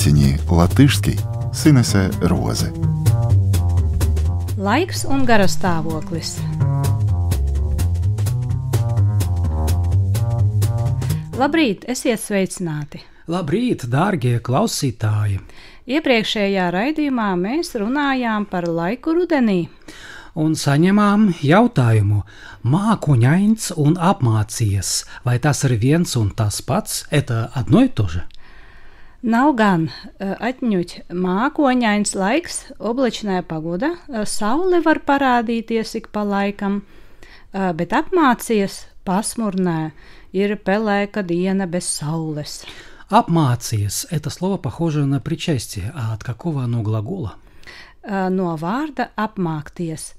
Latini latviski Sinese Roze. Laiks un garastāvoklis. Labrīt, esiet sveicināti! Labrīt, dārgie klausītāji! Iepriekšējā raidījumā mēs runājām par laiku rudenī. Un saņemām jautājumu: mākoņains un apmācies, vai tas ir viens un tas pats? Это одно и то же? Nav gan atņuť mākoņains laiks, oblačnā pagoda, saule var parādīties ik pa laikam, bet apmācies pasmurnē ir pelēka diena без saules. Апмациес – это слово похоже на причастие, а от какого оно глагола? No vārda apmākties.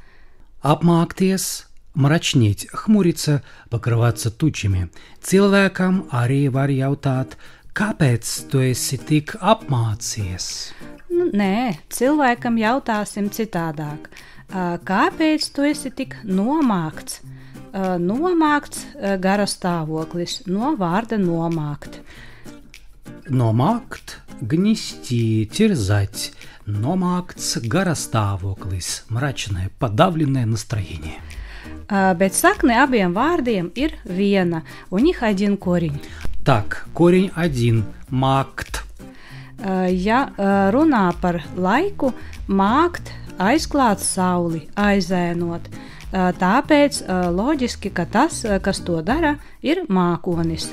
Apmākties – mračņēt, хмуриться, покрываться тучами. Cilvēkam arī var jautāt, kāpēc tu esi tik apmācies? Nē, cilvēkam jautāsim citādāk. Kāpēc tu esi tik nomākts? Nomākts garastāvoklis, no vārda nomākt. Nomākt, гнести, терзать. Nomākts garastāvoklis, mračное, подавленное настроение. Bet sakne abiem vārdiem ir viena, у них один корень. Так, корень один, mākt. Ja runā par laiku, mākt, aizklāt sauli, aizēnot. Tāpēc loģiski, ka tas, kas to dara, ir mākonis.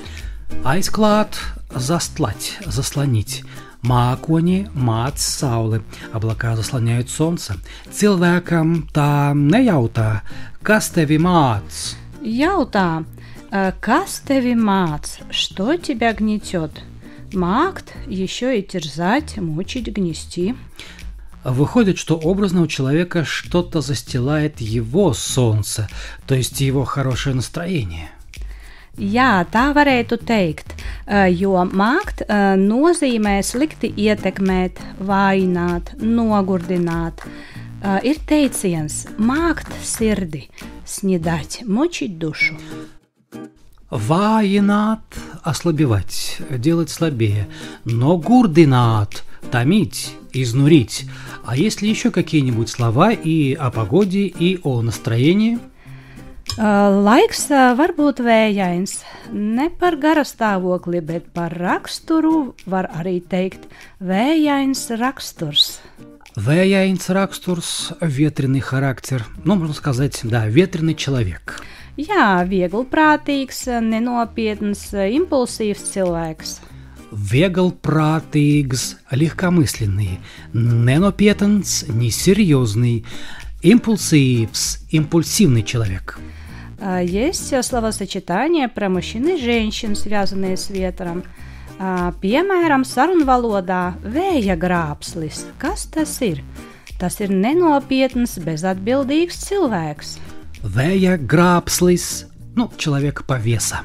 Aizklāt, застлать, заслонить. Mākoņi māc sauli, облака заслоняют солнце. Cilvēkam tā nejautā, kas tevi māc? Jautā, kas tevi māc, что тебя гнетет? Mākt, еще и терзать, мучить, гнести. Выходит, что образно у человека что-то застилает его солнце, то есть его хорошее настроение. Jā, tā varētu teikt, jo mākt nozīmē slikti ietekmēt, vājināt, nogurdināt. Ir teiciens mākt sirdi, снедать, мучить душу. Ваинат – ослабевать, делать слабее, но гурдинат – томить, изнурить. А есть ли еще какие-нибудь слова и о погоде, и о настроении? Laiks var būt vējains, ne par garastāvokli, bet par raksturu var arī teikt vējains raksturs. Vējains raksturs, ветреный характер, можно сказать, да, ветреный человек. Jā, vieglprātīgs, nenopietns, impulsīvs cilvēks. Веглprātīgs, легкомысленный, ненопетенс, несерьезный, импульсивс, импульсивный человек. Есть словосочетание про мужчин и женщин, связанные с ветром. Piemēram, sarunvalodā vēja grābslis. Kas tas ir? Tas ir nenopietns, bezatbildīgs cilvēks. Vēja grābslis, человек повеса.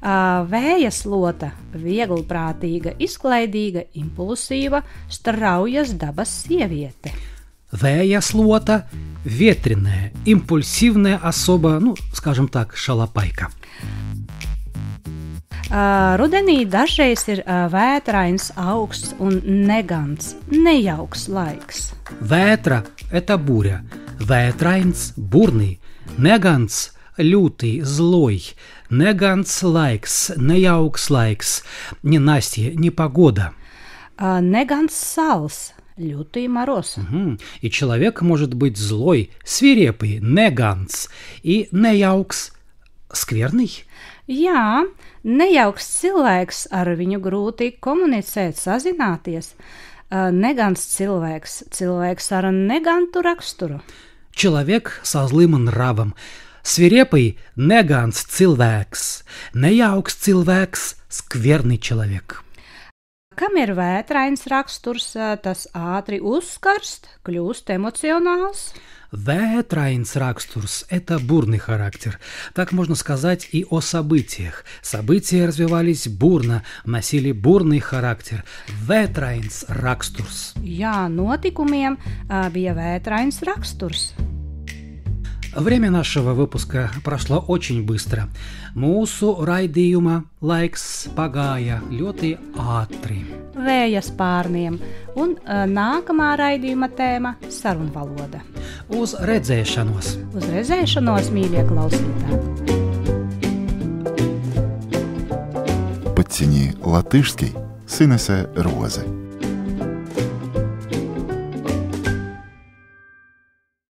Vēja slota, vieglprātīga, izklaidīga, impulsīva, straujas dabas sieviete. Vēja slota, ветреная, импульсивная особа, скажем так, шалопайка. Rudenī dažreiz ir vētrains, augsts un negants, nejauks laiks. Vētra – это буря, vētrains – бурный, negants – лютый, злой, negants laiks, nejauks laiks, ненастье, непогода. Negants sals. Лютый мороз. И человек может быть злой, свирепый, negands, и nejauks, скверный. Jā, nejauks cilvēks, ar viņu grūti komunicēt, sazināties. Negants cilvēks, cilvēks ar negantu raksturu. Человек со злым нравом, свирепый, negands cilvēks, nejauks cilvēks, скверный человек. Kam ir vētrains raksturs, tas ātри uzkarst, kļūst emocionāls. Vētrains raksturs – это бурный характер. Так можно сказать и о событиях. События развивались бурно, носили бурный характер. Vētrains raksturs. Jā, notikumiem bija vētrains raksturs. Время нашего выпуска прошло очень быстро. Mūsu raidījuma laiks pagāja ļoti ātri. Vēja spārniem un nākamā raidījuma tēma – sarunvaloda. Uz redzēšanos! Uz redzēšanos, mīļie klausītāji! Подтяни латышский с Инессе Розы.